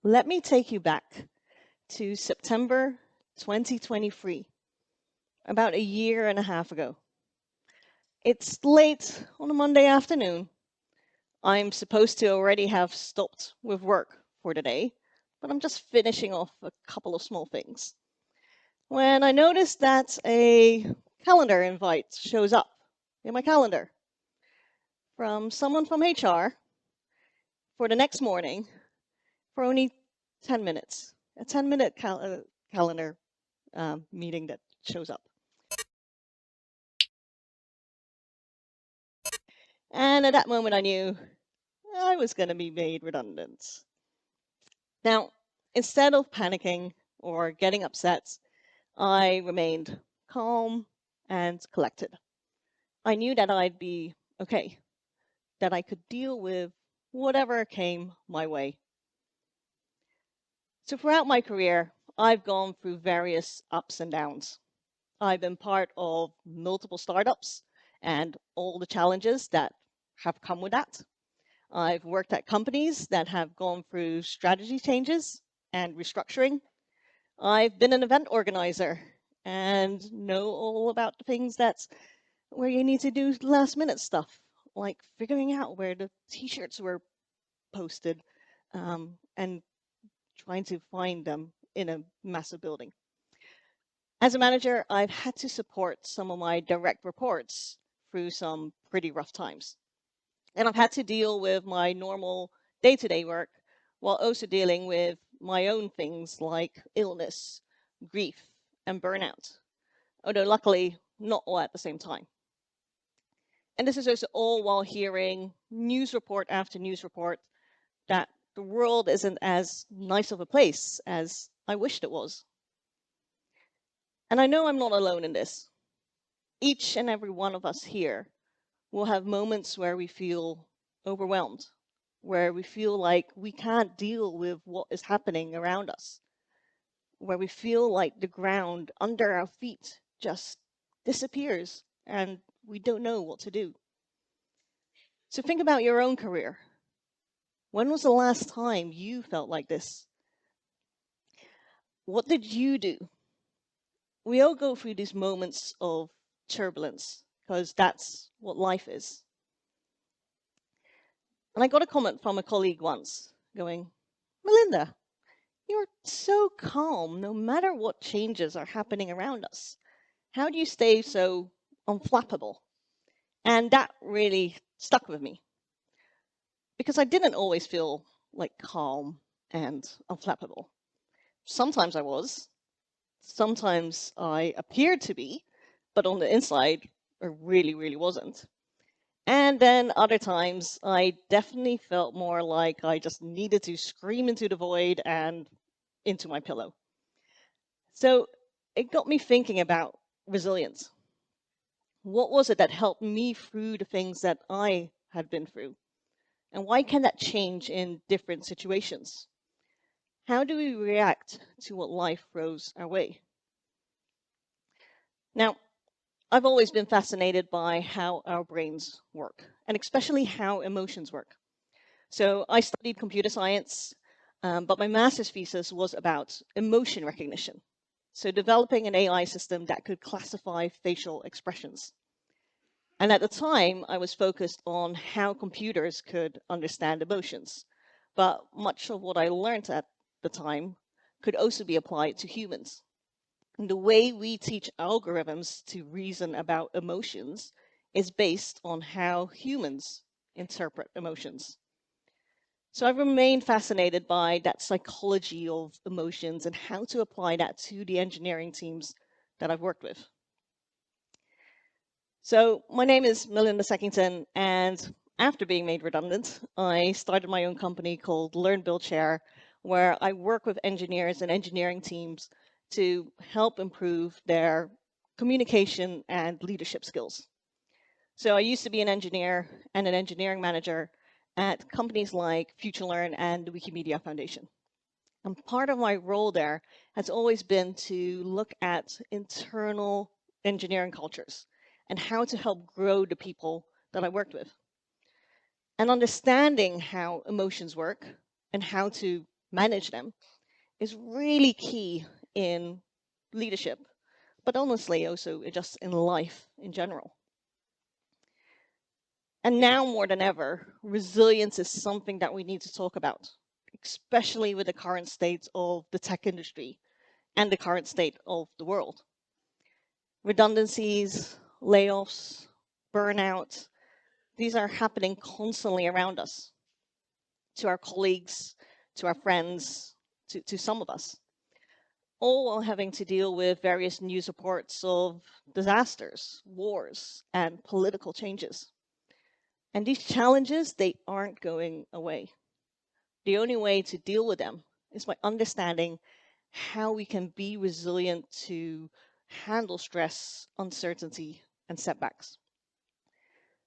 let me take you back to September 2023, about a year and a half ago. It's late on a Monday afternoon. I'm supposed to already have stopped with work for the day, but I'm just finishing off a couple of small things, when I noticed that a calendar invite shows up in my calendar from someone from HR for the next morning for only 10 minutes, a 10-minute calendar meeting that shows up. And at that moment, I knew I was going to be made redundant. Now, instead of panicking or getting upset, I remained calm and collected. I knew that I'd be okay, that I could deal with whatever came my way. So throughout my career, I've gone through various ups and downs. I've been part of multiple startups and all the challenges that have come with that. I've worked at companies that have gone through strategy changes and restructuring. I've been an event organizer and know all about the things that's where you need to do last minute stuff, like figuring out where the t-shirts were posted and trying to find them in a massive building. As a manager, I've had to support some of my direct reports through some pretty rough times. And I've had to deal with my normal day-to-day work while also dealing with my own things like illness, grief, and burnout, although luckily not all at the same time. And this is also all while hearing news report after news report that the world isn't as nice of a place as I wished it was. And I know I'm not alone in this. Each and every one of us here will have moments where we feel overwhelmed, where we feel like we can't deal with what is happening around us, where we feel like the ground under our feet just disappears and we don't know what to do. So think about your own career. When was the last time you felt like this? What did you do? We all go through these moments of turbulence because that's what life is. And I got a comment from a colleague once going, Melinda, you're so calm no matter what changes are happening around us. How do you stay so unflappable? And that really stuck with me because I didn't always feel like calm and unflappable. Sometimes I was, sometimes I appeared to be, but on the inside, I really, really wasn't. And then other times, I definitely felt more like I just needed to scream into the void and into my pillow. So it got me thinking about resilience. What was it that helped me through the things that I had been through? And why can that change in different situations? How do we react to what life throws our way? Now, I've always been fascinated by how our brains work, and especially how emotions work. So I studied computer science, but my master's thesis was about emotion recognition. So developing an AI system that could classify facial expressions. And at the time, I was focused on how computers could understand emotions. But much of what I learned at the time could also be applied to humans. And the way we teach algorithms to reason about emotions is based on how humans interpret emotions. So I've remained fascinated by that psychology of emotions and how to apply that to the engineering teams that I've worked with. So my name is Melinda Seckington, and after being made redundant, I started my own company called Learn, Build, Share, where I work with engineers and engineering teams to help improve their communication and leadership skills. So I used to be an engineer and an engineering manager at companies like FutureLearn and the Wikimedia Foundation. And part of my role there has always been to look at internal engineering cultures and how to help grow the people that I worked with. And understanding how emotions work and how to manage them, is really key in leadership, but honestly also just in life in general. And now more than ever, resilience is something that we need to talk about, especially with the current state of the tech industry and the current state of the world. Redundancies, layoffs, burnout, these are happening constantly around us, to our colleagues, to our friends, to some of us, all while having to deal with various news reports of disasters, wars, and political changes. And these challenges, they aren't going away. The only way to deal with them is by understanding how we can be resilient to handle stress, uncertainty, and setbacks.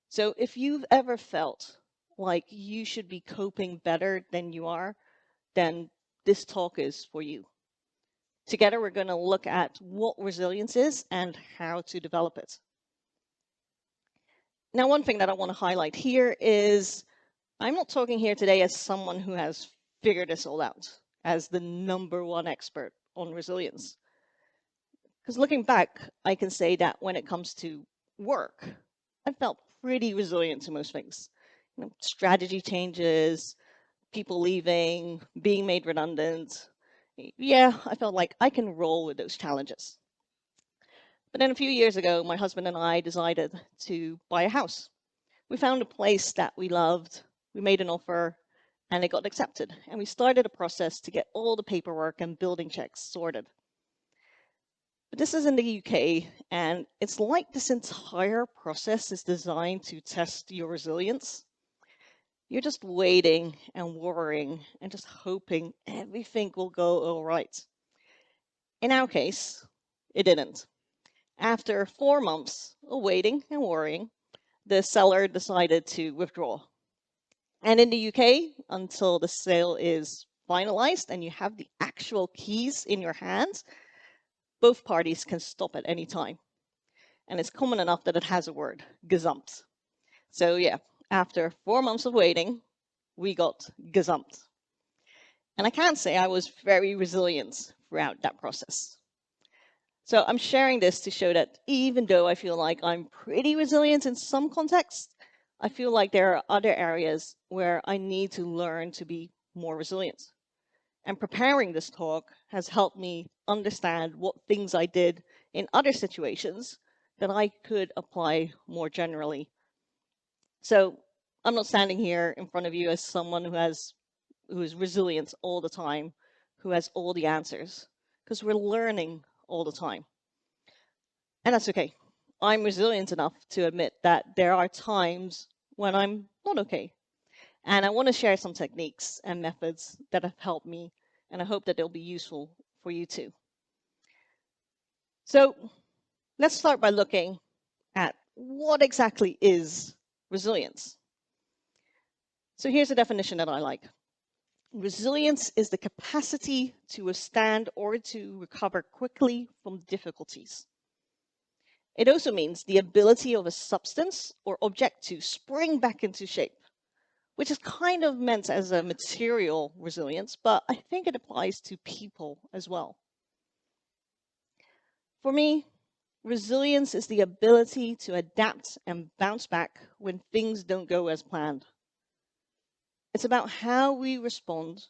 So if you've ever felt like you should be coping better than you are, then this talk is for you. Together, we're going to look at what resilience is and how to develop it. Now, one thing that I want to highlight here is I'm not talking here today as someone who has figured this all out, as the #1 expert on resilience. Because looking back, I can say that when it comes to work, I felt pretty resilient to most things. Strategy changes, people leaving, being made redundant. Yeah, I felt like I can roll with those challenges. But then a few years ago, my husband and I decided to buy a house. We found a place that we loved, we made an offer, and it got accepted. And we started a process to get all the paperwork and building checks sorted. But this is in the UK, and it's like this entire process is designed to test your resilience. You're just waiting and worrying and just hoping everything will go all right. In our case, it didn't. After 4 months of waiting and worrying, the seller decided to withdraw. And in the UK, until the sale is finalized and you have the actual keys in your hands, both parties can stop at any time. And it's common enough that it has a word, gesamt. So yeah, after 4 months of waiting, we got gesamt. And I can't say I was very resilient throughout that process. So I'm sharing this to show that even though I feel like I'm pretty resilient in some contexts, I feel like there are other areas where I need to learn to be more resilient. And preparing this talk has helped me understand what things I did in other situations that I could apply more generally. So I'm not standing here in front of you as someone who is resilient all the time, who has all the answers, because we're learning all the time. And that's okay. I'm resilient enough to admit that there are times when I'm not okay. And I want to share some techniques and methods that have helped me, and I hope that they'll be useful for you too. So let's start by looking at what exactly is resilience. So here's a definition that I like. Resilience is the capacity to withstand or to recover quickly from difficulties. It also means the ability of a substance or object to spring back into shape, which is kind of meant as a material resilience, but I think it applies to people as well. For me, resilience is the ability to adapt and bounce back when things don't go as planned. It's about how we respond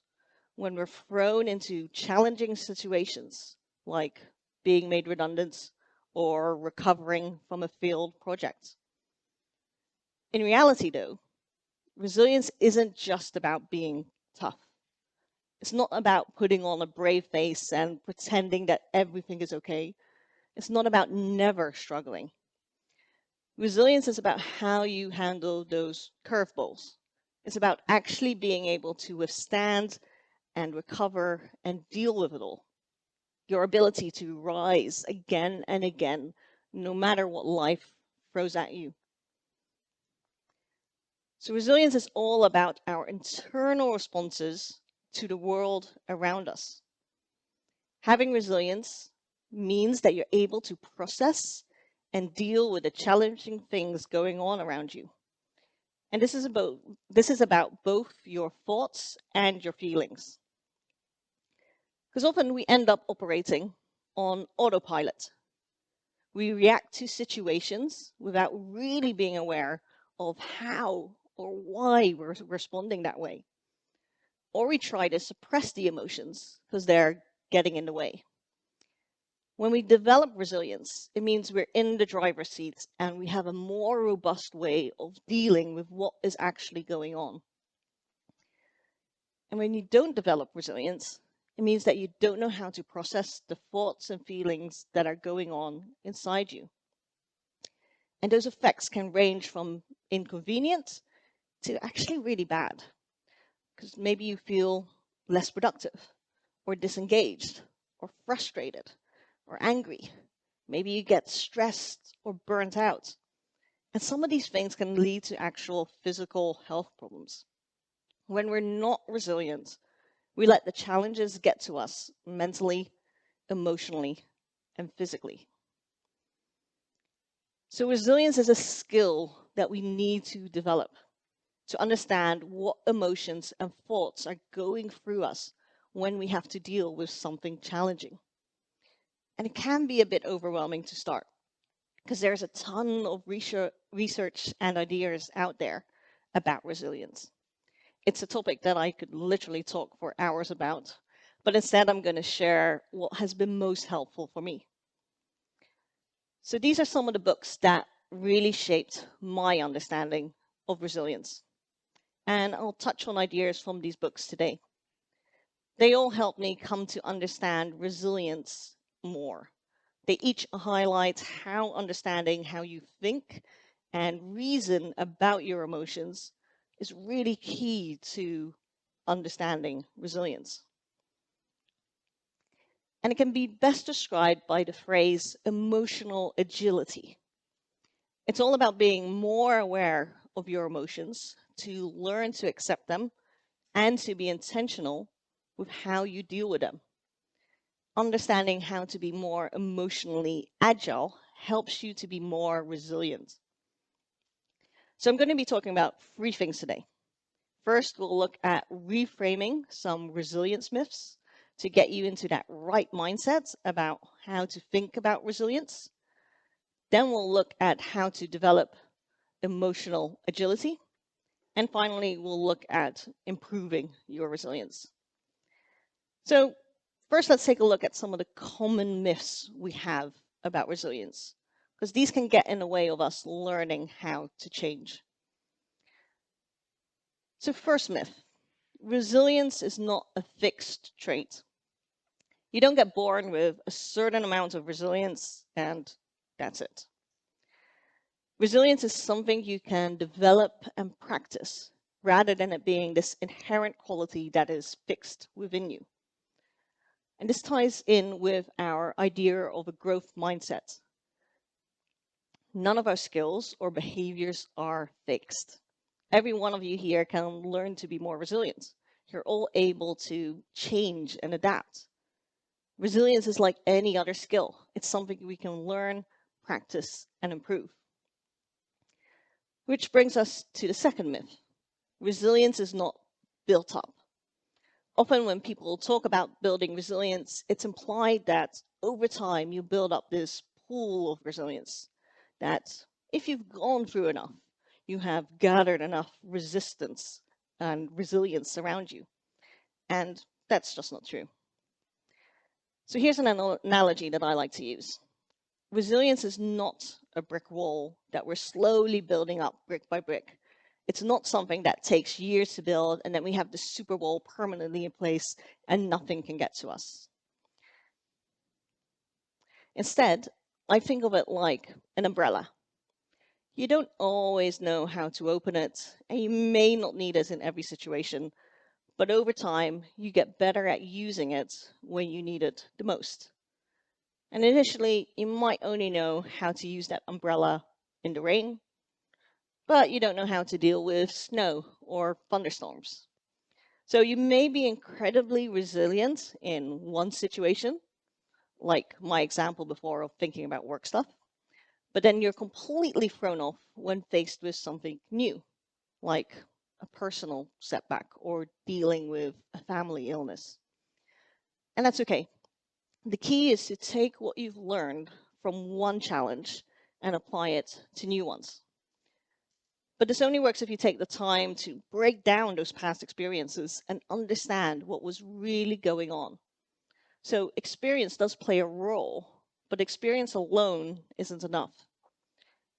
when we're thrown into challenging situations, like being made redundant or recovering from a failed project. In reality, though, resilience isn't just about being tough. It's not about putting on a brave face and pretending that everything is okay. It's not about never struggling. Resilience is about how you handle those curveballs. It's about actually being able to withstand and recover and deal with it all. Your ability to rise again and again, no matter what life throws at you. So resilience is all about our internal responses to the world around us. Having resilience means that you're able to process and deal with the challenging things going on around you. And this is about both your thoughts and your feelings. Because often we end up operating on autopilot. We react to situations without really being aware of how or why we're responding that way. Or we try to suppress the emotions because they're getting in the way. When we develop resilience, it means we're in the driver's seat and we have a more robust way of dealing with what is actually going on. And when you don't develop resilience, it means that you don't know how to process the thoughts and feelings that are going on inside you. And those effects can range from inconvenient to actually really bad. Because maybe you feel less productive, or disengaged, or frustrated, or angry. Maybe you get stressed or burnt out. And some of these things can lead to actual physical health problems. When we're not resilient, we let the challenges get to us mentally, emotionally, and physically. So resilience is a skill that we need to develop to understand what emotions and thoughts are going through us when we have to deal with something challenging. And it can be a bit overwhelming to start because there's a ton of research and ideas out there about resilience. It's a topic that I could literally talk for hours about, but instead I'm going to share what has been most helpful for me. So these are some of the books that really shaped my understanding of resilience. And I'll touch on ideas from these books today. They all help me come to understand resilience more. They each highlight how understanding how you think and reason about your emotions is really key to understanding resilience. And it can be best described by the phrase emotional agility. It's all about being more aware of your emotions, to learn to accept them, and to be intentional with how you deal with them. Understanding how to be more emotionally agile helps you to be more resilient. So I'm going to be talking about three things today. First, we'll look at reframing some resilience myths to get you into that right mindset about how to think about resilience. Then we'll look at how to develop emotional agility. And finally, we'll look at improving your resilience. So first, let's take a look at some of the common myths we have about resilience, because these can get in the way of us learning how to change. So first myth, resilience is not a fixed trait. You don't get born with a certain amount of resilience and that's it. Resilience is something you can develop and practice rather than it being this inherent quality that is fixed within you. And this ties in with our idea of a growth mindset. None of our skills or behaviors are fixed. Every one of you here can learn to be more resilient. You're all able to change and adapt. Resilience is like any other skill. It's something we can learn, practice, and improve. Which brings us to the second myth. Resilience is not built up. Often when people talk about building resilience, it's implied that over time you build up this pool of resilience, that if you've gone through enough, you have gathered enough resistance and resilience around you. And that's just not true. So here's an analogy that I like to use. Resilience is not a brick wall that we're slowly building up brick by brick. It's not something that takes years to build and then we have the super wall permanently in place and nothing can get to us. Instead, I think of it like an umbrella. You don't always know how to open it, and you may not need it in every situation, but over time, you get better at using it when you need it the most. And initially, you might only know how to use that umbrella in the rain, but you don't know how to deal with snow or thunderstorms. So you may be incredibly resilient in one situation, like my example before of thinking about work stuff, but then you're completely thrown off when faced with something new, like a personal setback or dealing with a family illness. And that's okay. The key is to take what you've learned from one challenge and apply it to new ones. But this only works if you take the time to break down those past experiences and understand what was really going on. So experience does play a role, but experience alone isn't enough.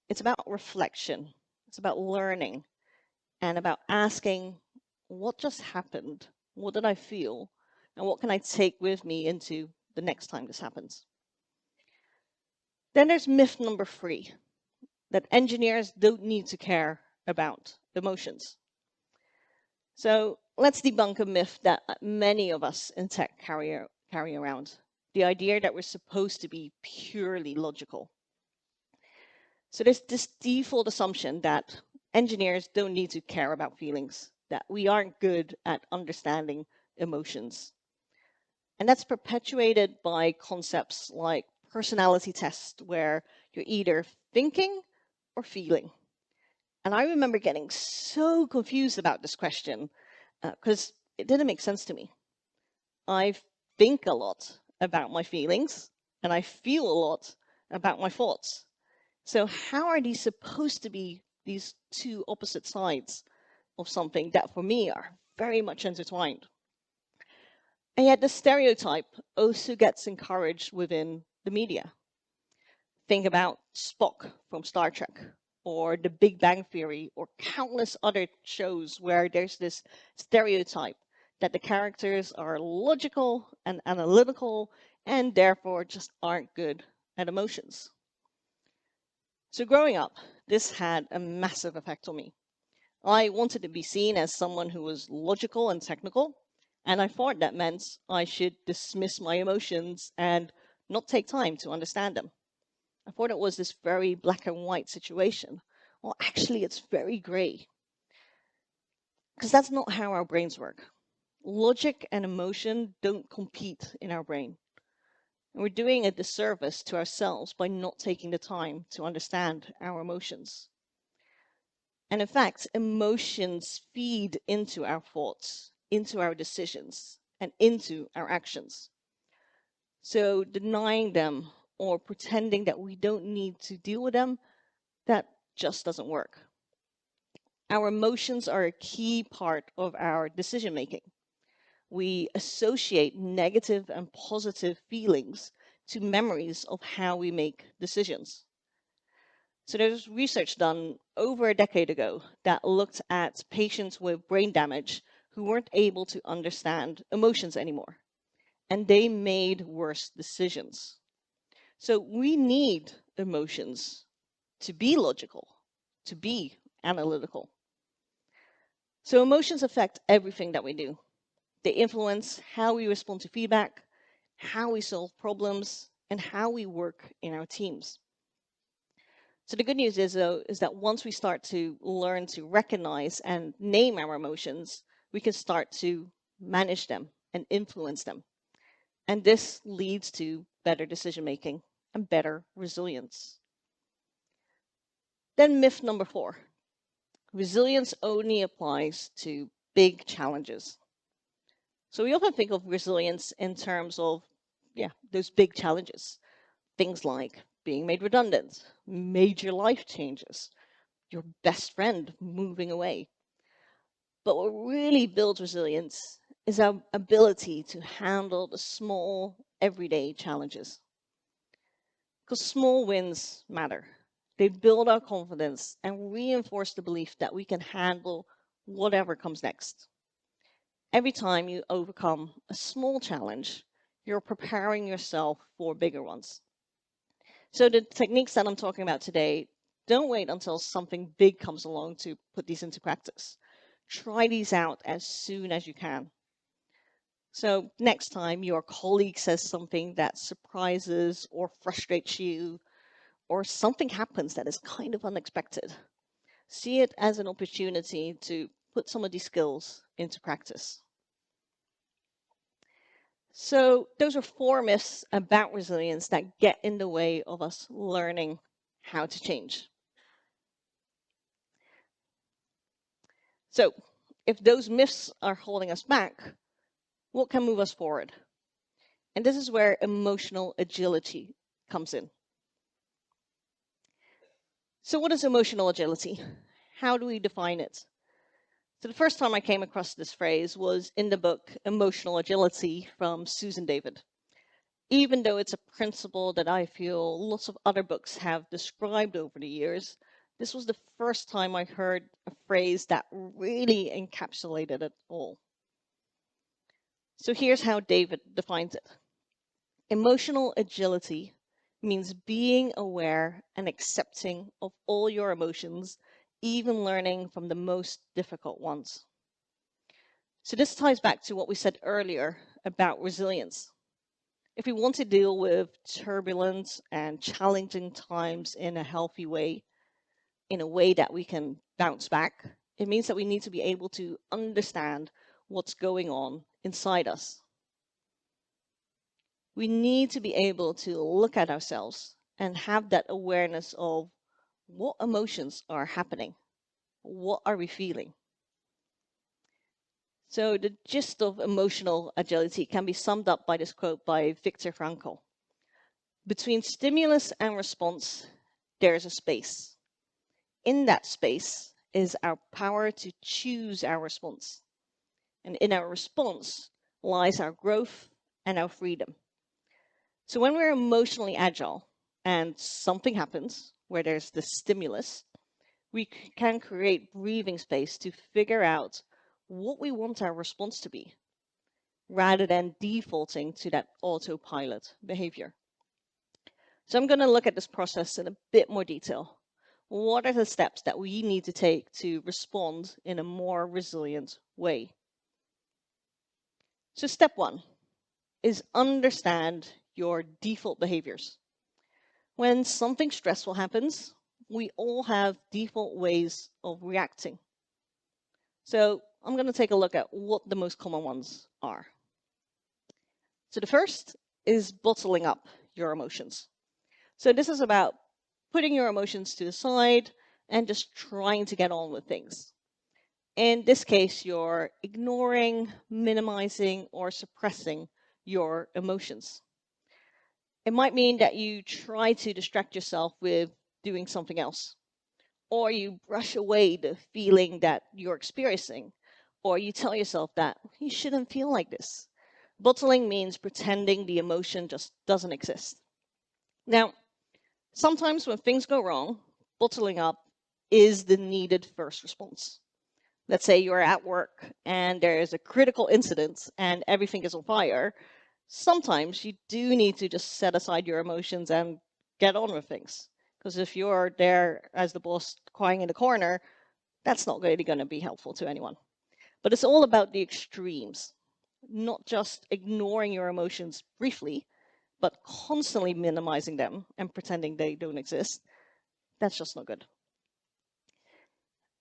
It's about reflection. It's about learning and about asking, what just happened? What did I feel? And what can I take with me into the next time this happens? Then there's myth number 3, that engineers don't need to care about emotions. So let's debunk a myth that many of us in tech carry around, the idea that we're supposed to be purely logical. So there's this default assumption that engineers don't need to care about feelings, that we aren't good at understanding emotions. And that's perpetuated by concepts like personality tests, where you're either thinking or feeling. And I remember getting so confused about this question because it didn't make sense to me. I think a lot about my feelings and I feel a lot about my thoughts. So how are these supposed to be these two opposite sides of something that for me are very much intertwined? And yet the stereotype also gets encouraged within the media. Think about Spock from Star Trek, or The Big Bang Theory, or countless other shows where there's this stereotype that the characters are logical and analytical and therefore just aren't good at emotions. So growing up, this had a massive effect on me. I wanted to be seen as someone who was logical and technical, and I thought that meant I should dismiss my emotions and not take time to understand them. I thought it was this very black and white situation. Well, actually, it's very gray, because that's not how our brains work. Logic and emotion don't compete in our brain. And we're doing a disservice to ourselves by not taking the time to understand our emotions. And in fact, emotions feed into our thoughts, into our decisions, and into our actions. So denying them or pretending that we don't need to deal with them, that just doesn't work. Our emotions are a key part of our decision making. We associate negative and positive feelings to memories of how we make decisions. So there's research done over a decade ago that looked at patients with brain damage who weren't able to understand emotions anymore, and they made worse decisions. So we need emotions to be logical, to be analytical. So emotions affect everything that we do. They influence how we respond to feedback, how we solve problems, and how we work in our teams. So the good news is, though, is that once we start to learn to recognize and name our emotions, we can start to manage them and influence them. And this leads to better decision making and better resilience. Then myth number 4, resilience only applies to big challenges. So we often think of resilience in terms of, those big challenges. Things like being made redundant, major life changes, your best friend moving away. But what really builds resilience is our ability to handle the small, everyday challenges. Because small wins matter. They build our confidence and reinforce the belief that we can handle whatever comes next. Every time you overcome a small challenge, you're preparing yourself for bigger ones. So the techniques that I'm talking about today, don't wait until something big comes along to put these into practice. Try these out as soon as you can. So next time your colleague says something that surprises or frustrates you, or something happens that is kind of unexpected, see it as an opportunity to put some of these skills into practice. So those are 4 myths about resilience that get in the way of us learning how to change. So if those myths are holding us back, what can move us forward? And this is where emotional agility comes in. So what is emotional agility? How do we define it? So the first time I came across this phrase was in the book Emotional Agility from Susan David. Even though it's a principle that I feel lots of other books have described over the years, this was the first time I heard a phrase that really encapsulated it all. So here's how David defines it. Emotional agility means being aware and accepting of all your emotions, even learning from the most difficult ones. So this ties back to what we said earlier about resilience. If we want to deal with turbulent and challenging times in a healthy way, in a way that we can bounce back, it means that we need to be able to understand what's going on inside us. We need to be able to look at ourselves and have that awareness of what emotions are happening. What are we feeling? So the gist of emotional agility can be summed up by this quote by Viktor Frankl. Between stimulus and response, there is a space. In that space is our power to choose our response. And in our response lies our growth and our freedom. So when we're emotionally agile and something happens where there's the stimulus, we can create breathing space to figure out what we want our response to be, rather than defaulting to that autopilot behavior. So I'm going to look at this process in a bit more detail. What are the steps that we need to take to respond in a more resilient way? So step one is understand your default behaviors. When something stressful happens, we all have default ways of reacting. So I'm going to take a look at what the most common ones are. So the first is bottling up your emotions. So this is about putting your emotions to the side and just trying to get on with things. In this case, you're ignoring, minimizing, or suppressing your emotions. It might mean that you try to distract yourself with doing something else, or you brush away the feeling that you're experiencing, or you tell yourself that you shouldn't feel like this. Bottling means pretending the emotion just doesn't exist. Now, sometimes when things go wrong, bottling up is the needed first response. Let's say you're at work and there is a critical incident and everything is on fire. Sometimes you do need to just set aside your emotions and get on with things. Because if you're there as the boss crying in the corner, that's not really going to be helpful to anyone. But it's all about the extremes, not just ignoring your emotions briefly, but constantly minimizing them and pretending they don't exist. That's just not good.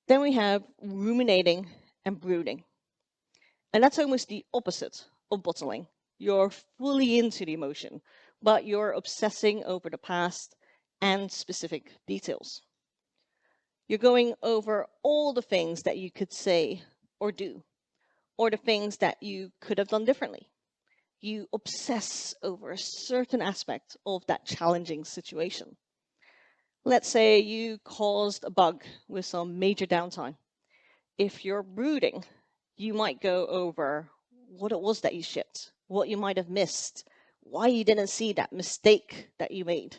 Then we have ruminating and brooding. And that's almost the opposite of bottling. You're fully into the emotion, but you're obsessing over the past and specific details. You're going over all the things that you could say or do, or the things that you could have done differently. You obsess over a certain aspect of that challenging situation. Let's say you caused a bug with some major downtime. If you're brooding, you might go over what it was that you shipped, what you might have missed, why you didn't see that mistake that you made.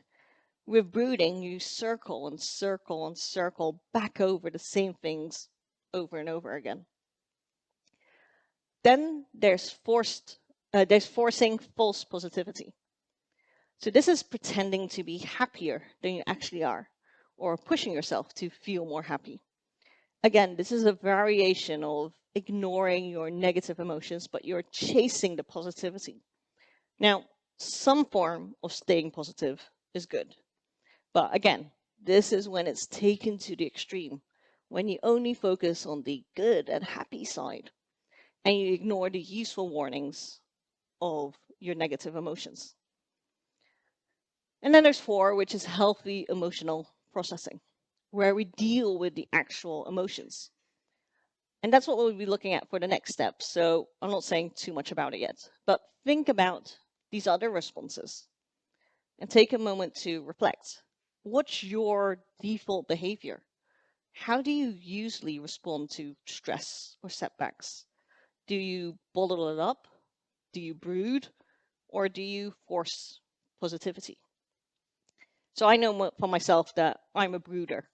With brooding, you circle and circle and circle back over the same things over and over again. Then there's forcing false positivity. So this is pretending to be happier than you actually are, or pushing yourself to feel more happy. Again, this is a variation of ignoring your negative emotions, but you're chasing the positivity. Now, some form of staying positive is good. But again, this is when it's taken to the extreme, when you only focus on the good and happy side, and you ignore the useful warnings of your negative emotions. And then there's 4, which is healthy emotional processing, where we deal with the actual emotions. And that's what we'll be looking at for the next step. So I'm not saying too much about it yet, but think about these other responses and take a moment to reflect. What's your default behavior? How do you usually respond to stress or setbacks? Do you bottle it up? Do you brood? Or do you force positivity? So I know for myself that I'm a brooder,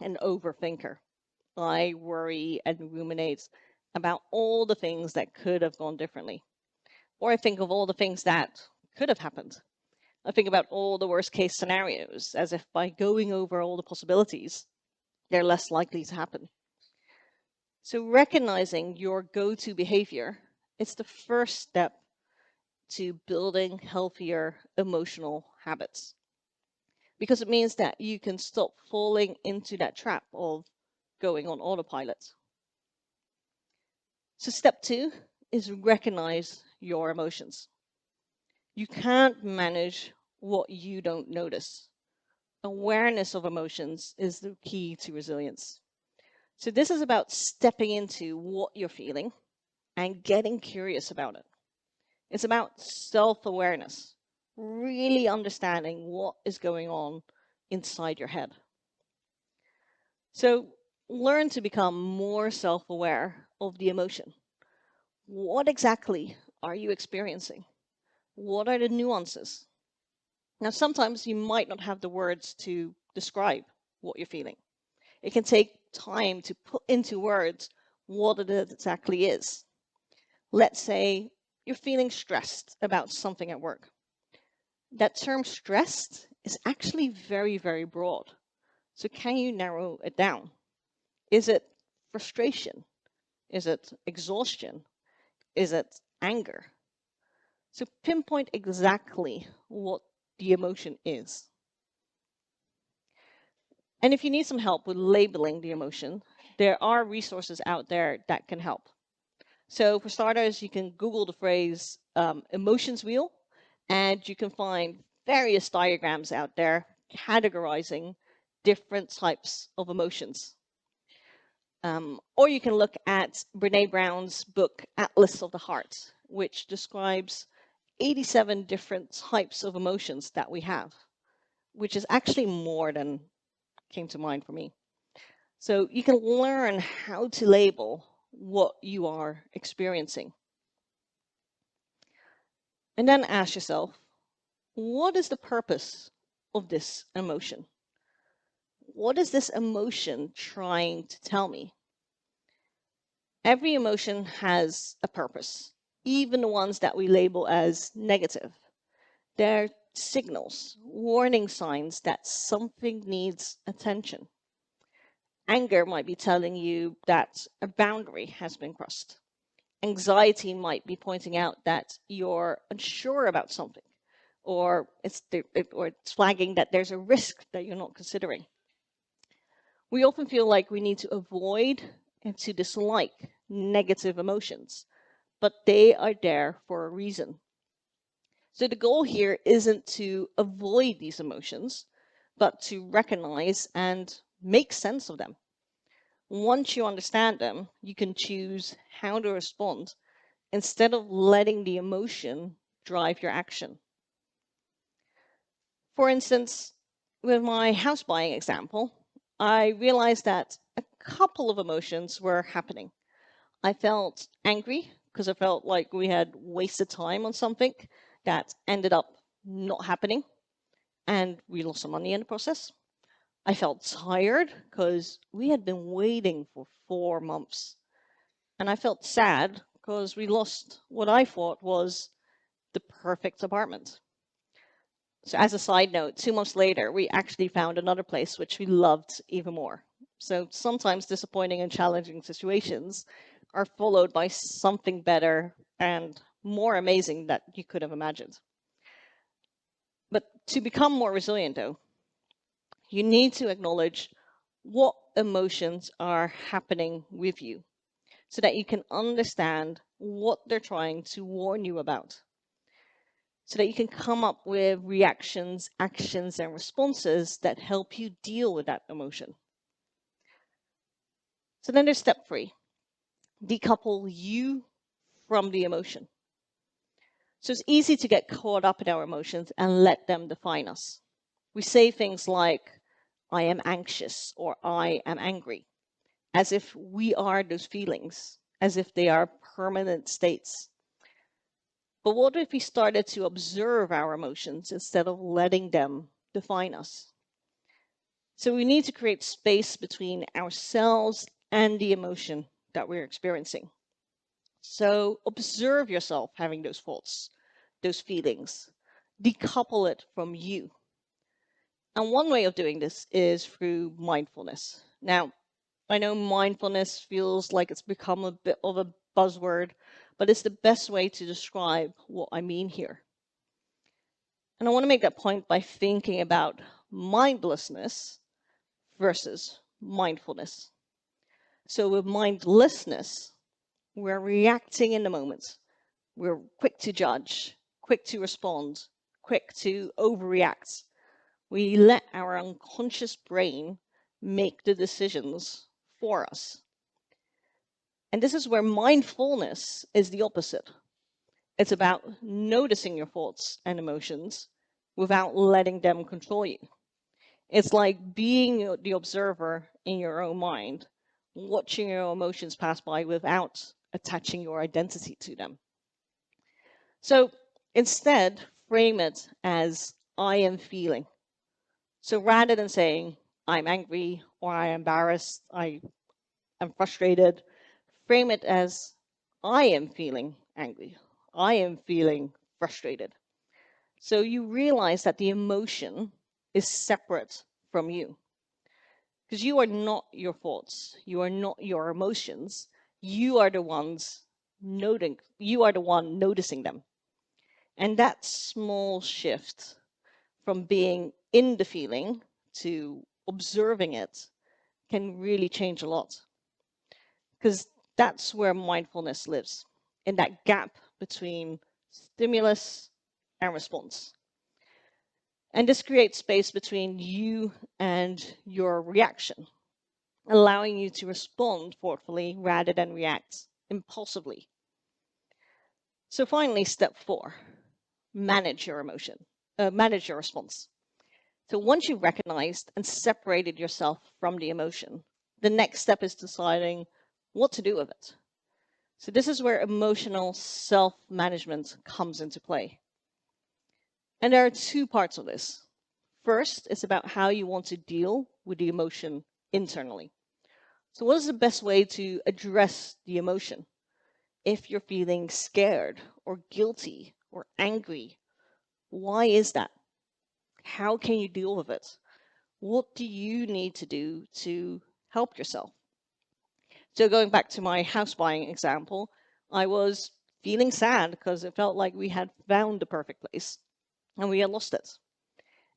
an overthinker. I worry and ruminate about all the things that could have gone differently. Or I think of all the things that could have happened. I think about all the worst case scenarios as if by going over all the possibilities, they're less likely to happen. So recognizing your go-to behavior is the first step to building healthier emotional habits, because it means that you can stop falling into that trap of going on autopilot. So step 2 is recognize your emotions. You can't manage what you don't notice. Awareness of emotions is the key to resilience. So this is about stepping into what you're feeling and getting curious about it. It's about self-awareness, really understanding what is going on inside your head. So learn to become more self-aware of the emotion. What exactly are you experiencing? What are the nuances? Now, sometimes you might not have the words to describe what you're feeling. It can take time to put into words what it exactly is. Let's say you're feeling stressed about something at work. That term stressed is actually very, very broad. So can you narrow it down? Is it frustration? Is it exhaustion? Is it anger? So pinpoint exactly what the emotion is. And if you need some help with labeling the emotion, there are resources out there that can help. So for starters, you can Google the phrase emotions wheel, and you can find various diagrams out there categorizing different types of emotions. Or you can look at Brene Brown's book, Atlas of the Heart, which describes 87 different types of emotions that we have, which is actually more than came to mind for me. So you can learn how to label what you are experiencing. And then ask yourself, what is the purpose of this emotion? What is this emotion trying to tell me? Every emotion has a purpose, even the ones that we label as negative. They're signals, warning signs that something needs attention. Anger might be telling you that a boundary has been crossed. Anxiety might be pointing out that you're unsure about something, or it's flagging that there's a risk that you're not considering. We often feel like we need to avoid and to dislike negative emotions, but they are there for a reason. So the goal here isn't to avoid these emotions, but to recognize and make sense of them. Once you understand them, you can choose how to respond instead of letting the emotion drive your action. For instance, with my house buying example, I realized that a couple of emotions were happening. I felt angry because I felt like we had wasted time on something that ended up not happening, and we lost some money in the process. I felt tired because we had been waiting for 4 months. And I felt sad because we lost what I thought was the perfect apartment. So as a side note, 2 months later, we actually found another place which we loved even more. So sometimes disappointing and challenging situations are followed by something better and more amazing that you could have imagined. But to become more resilient, though, you need to acknowledge what emotions are happening with you so that you can understand what they're trying to warn you about, so that you can come up with reactions, actions, and responses that help you deal with that emotion. So then there's step 3, decouple you from the emotion. So it's easy to get caught up in our emotions and let them define us. We say things like, I am anxious or I am angry, as if we are those feelings, as if they are permanent states. But what if we started to observe our emotions instead of letting them define us? So we need to create space between ourselves and the emotion that we're experiencing. So observe yourself having those thoughts, those feelings, decouple it from you. And one way of doing this is through mindfulness. Now, I know mindfulness feels like it's become a bit of a buzzword, but it's the best way to describe what I mean here. And I want to make that point by thinking about mindlessness versus mindfulness. So with mindlessness, we're reacting in the moment. We're quick to judge, quick to respond, quick to overreact. We let our unconscious brain make the decisions for us. And this is where mindfulness is the opposite. It's about noticing your thoughts and emotions without letting them control you. It's like being the observer in your own mind, watching your emotions pass by without attaching your identity to them. So instead, frame it as I am feeling. So rather than saying I'm angry or I am embarrassed, I am frustrated, frame it as I am feeling angry. I am feeling frustrated. So you realize that the emotion is separate from you. Because you are not your thoughts. You are not your emotions. You are the ones noting, you are the one noticing them. And that small shift from being in the feeling to observing it can really change a lot. Because that's where mindfulness lives, in that gap between stimulus and response. And this creates space between you and your reaction, allowing you to respond thoughtfully rather than react impulsively. So finally, step 4, manage your emotion, manage your response. So once you've recognized and separated yourself from the emotion, the next step is deciding what to do with it. So this is where emotional self-management comes into play. And there are 2 parts of this. First, it's about how you want to deal with the emotion internally. So what is the best way to address the emotion? If you're feeling scared or guilty or angry, why is that? How can you deal with it? What do you need to do to help yourself? So going back to my house buying example, I was feeling sad because it felt like we had found the perfect place and we had lost it.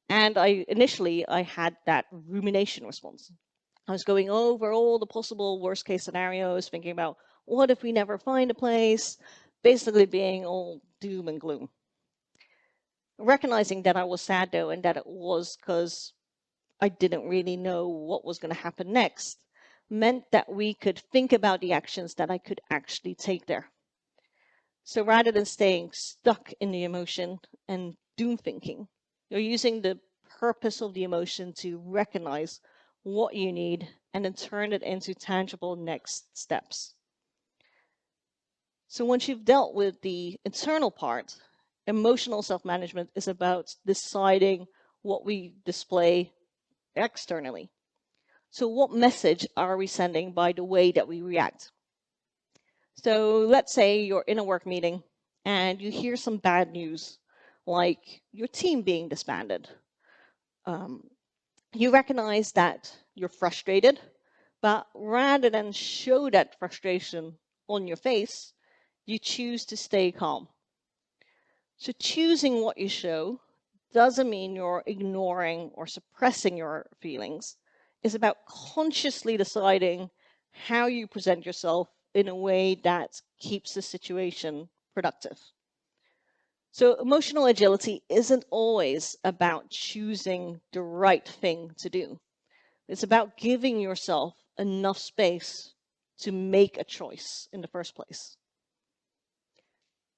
And initially I had that rumination response. I was going over all the possible worst case scenarios, thinking about what if we never find a place, basically being all doom and gloom. Recognizing that I was sad though, and that it was because I didn't really know what was going to happen next, meant that we could think about the actions that I could actually take there. So rather than staying stuck in the emotion and doom thinking, you're using the purpose of the emotion to recognize what you need and then turn it into tangible next steps. So once you've dealt with the internal part, emotional self-management is about deciding what we display externally. So what message are we sending by the way that we react? So let's say you're in a work meeting and you hear some bad news, like your team being disbanded. You recognize that you're frustrated, but rather than show that frustration on your face, you choose to stay calm. So choosing what you show doesn't mean you're ignoring or suppressing your feelings. It's about consciously deciding how you present yourself in a way that keeps the situation productive. So emotional agility isn't always about choosing the right thing to do. It's about giving yourself enough space to make a choice in the first place.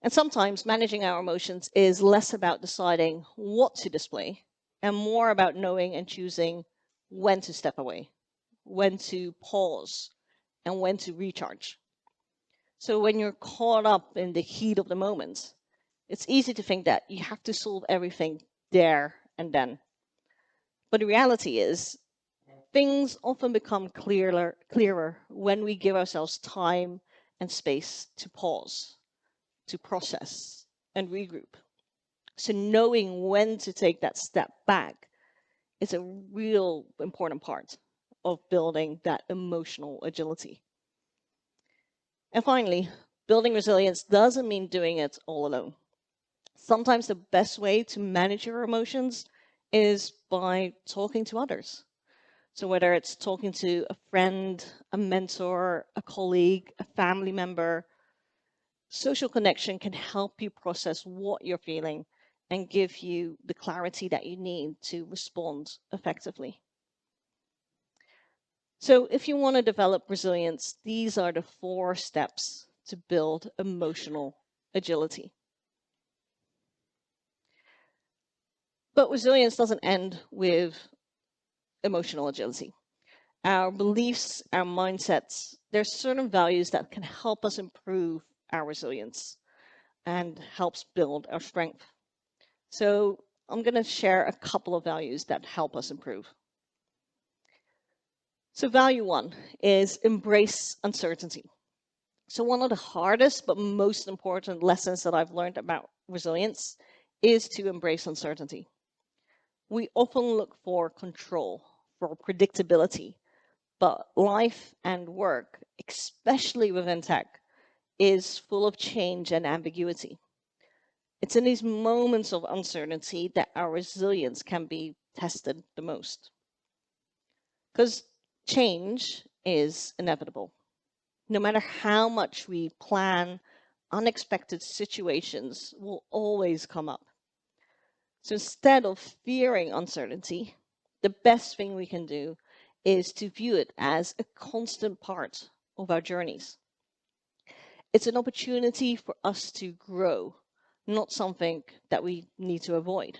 And sometimes managing our emotions is less about deciding what to display and more about knowing and choosing when to step away, when to pause, and when to recharge. So when you're caught up in the heat of the moment, it's easy to think that you have to solve everything there and then. But the reality is, things often become clearer when we give ourselves time and space to pause, to process, and regroup. So knowing when to take that step back is a real important part of building that emotional agility. And finally, building resilience doesn't mean doing it all alone. Sometimes the best way to manage your emotions is by talking to others. So whether it's talking to a friend, a mentor, a colleague, a family member, social connection can help you process what you're feeling and give you the clarity that you need to respond effectively. So if you want to develop resilience, these are the 4 steps to build emotional agility. But resilience doesn't end with emotional agility. Our beliefs, our mindsets, there's certain values that can help us improve our resilience and helps build our strength. So I'm going to share a couple of values that help us improve. So value 1 is embrace uncertainty. So one of the hardest but most important lessons that I've learned about resilience is to embrace uncertainty. We often look for control, for predictability, but life and work, especially within tech, is full of change and ambiguity. It's in these moments of uncertainty that our resilience can be tested the most. Because change is inevitable. No matter how much we plan, unexpected situations will always come up. So instead of fearing uncertainty, the best thing we can do is to view it as a constant part of our journeys. It's an opportunity for us to grow, not something that we need to avoid.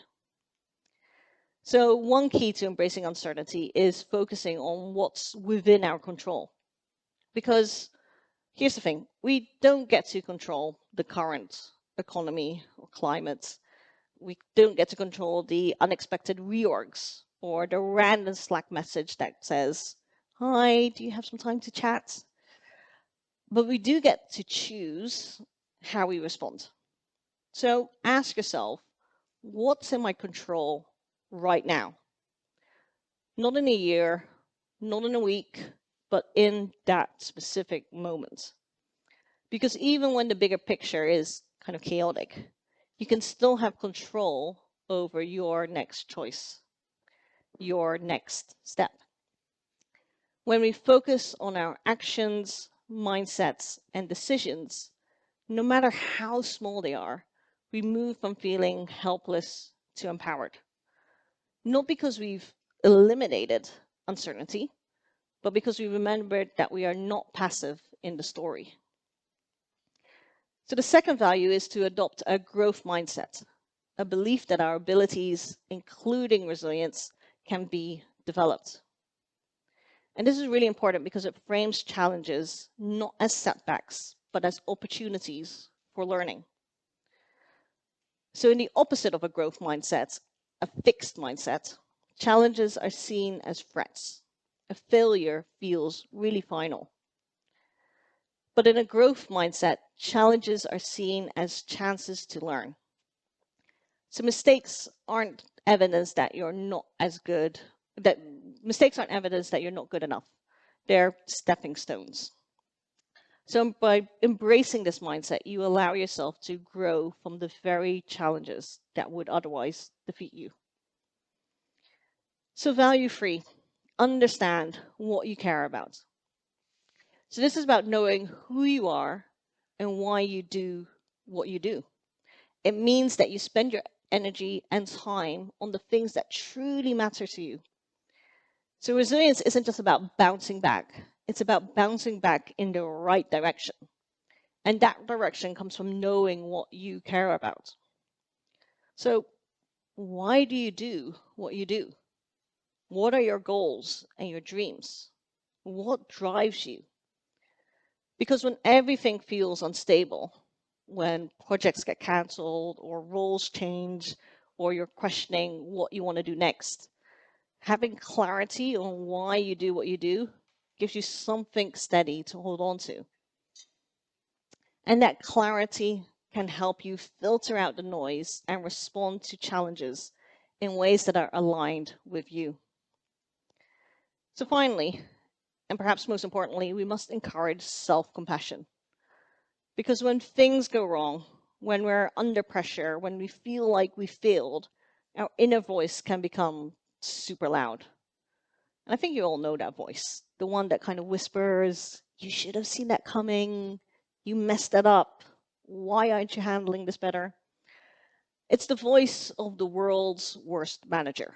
So one key to embracing uncertainty is focusing on what's within our control. Because here's the thing, we don't get to control the current economy or climate. We don't get to control the unexpected reorgs or the random Slack message that says, "Hi, do you have some time to chat?" But we do get to choose how we respond. So ask yourself, what's in my control right now? Not in a year, not in a week, but in that specific moment. Because even when the bigger picture is kind of chaotic, you can still have control over your next choice, your next step. When we focus on our actions, mindsets, and decisions, no matter how small they are, we move from feeling helpless to empowered. Not because we've eliminated uncertainty, but because we remembered that we are not passive in the story. So the second value is to adopt a growth mindset, a belief that our abilities, including resilience, can be developed. And this is really important because it frames challenges not as setbacks, but as opportunities for learning. So in the opposite of a growth mindset, a fixed mindset, challenges are seen as threats. A failure feels really final. But in a growth mindset, challenges are seen as chances to learn. So mistakes aren't evidence that you're not as good, that mistakes aren't evidence that you're not good enough. They're stepping stones. So by embracing this mindset, you allow yourself to grow from the very challenges that would otherwise defeat you. So value 3, understand what you care about. So this is about knowing who you are and why you do what you do. It means that you spend your energy and time on the things that truly matter to you. So resilience isn't just about bouncing back. It's about bouncing back in the right direction. And that direction comes from knowing what you care about. So why do what you do? What are your goals and your dreams? What drives you? Because when everything feels unstable, when projects get cancelled or roles change, or you're questioning what you want to do next, having clarity on why you do what you do gives you something steady to hold on to. And that clarity can help you filter out the noise and respond to challenges in ways that are aligned with you. So finally, and perhaps most importantly, we must encourage self-compassion. Because when things go wrong, when we're under pressure, when we feel like we failed, our inner voice can become super loud. And I think you all know that voice, the one that kind of whispers, you should have seen that coming, you messed that up, why aren't you handling this better? It's the voice of the world's worst manager.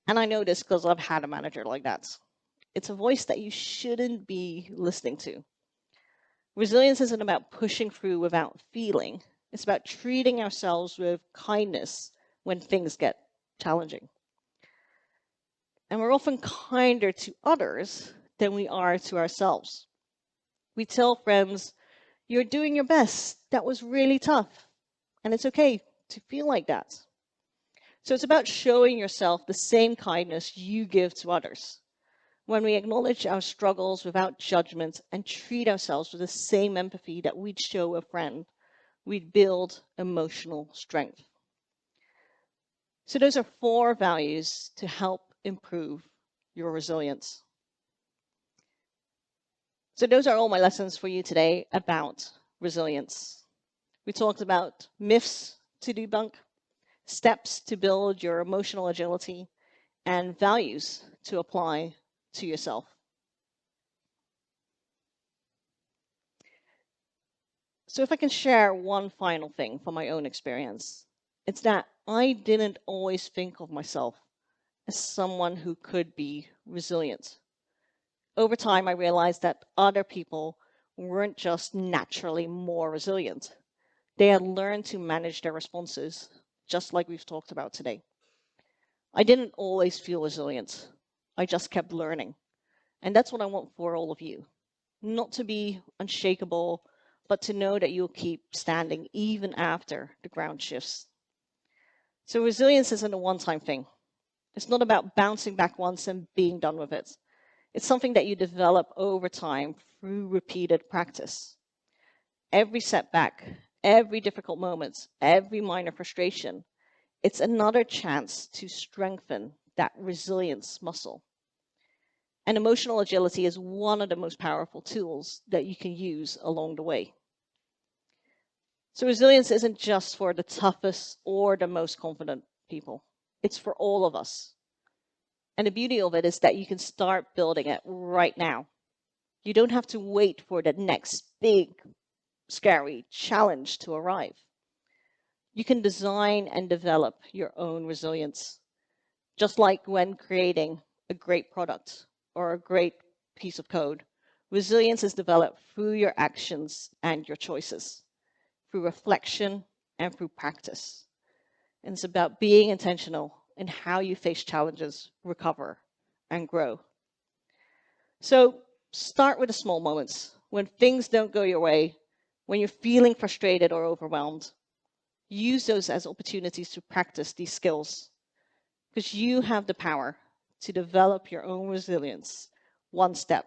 And I know this because I've had a manager like that. It's a voice that you shouldn't be listening to. Resilience isn't about pushing through without feeling. It's about treating ourselves with kindness when things get challenging. And we're often kinder to others than we are to ourselves. We tell friends, you're doing your best. That was really tough. And it's okay to feel like that. So it's about showing yourself the same kindness you give to others. When we acknowledge our struggles without judgment and treat ourselves with the same empathy that we'd show a friend, we'd build emotional strength. So those are 4 values to help improve your resilience. So those are all my lessons for you today about resilience. We talked about myths to debunk, steps to build your emotional agility, and values to apply to yourself. So if I can share one final thing from my own experience, it's that I didn't always think of myself as someone who could be resilient. Over time, I realized that other people weren't just naturally more resilient. They had learned to manage their responses, just like we've talked about today. I didn't always feel resilient. I just kept learning. And that's what I want for all of you. Not to be unshakable, but to know that you'll keep standing even after the ground shifts. So resilience isn't a one-time thing. It's not about bouncing back once and being done with it. It's something that you develop over time through repeated practice. Every setback, every difficult moment, every minor frustration, it's another chance to strengthen that resilience muscle. And emotional agility is one of the most powerful tools that you can use along the way. So resilience isn't just for the toughest or the most confident people. It's for all of us. And the beauty of it is that you can start building it right now. You don't have to wait for the next big, scary challenge to arrive. You can design and develop your own resilience, just like when creating a great product or a great piece of code. Resilience is developed through your actions and your choices, through reflection and through practice. And it's about being intentional in how you face challenges, recover, and grow. So start with the small moments. When things don't go your way, when you're feeling frustrated or overwhelmed, use those as opportunities to practice these skills, because you have the power to develop your own resilience one step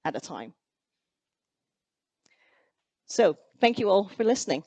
at a time. So thank you all for listening.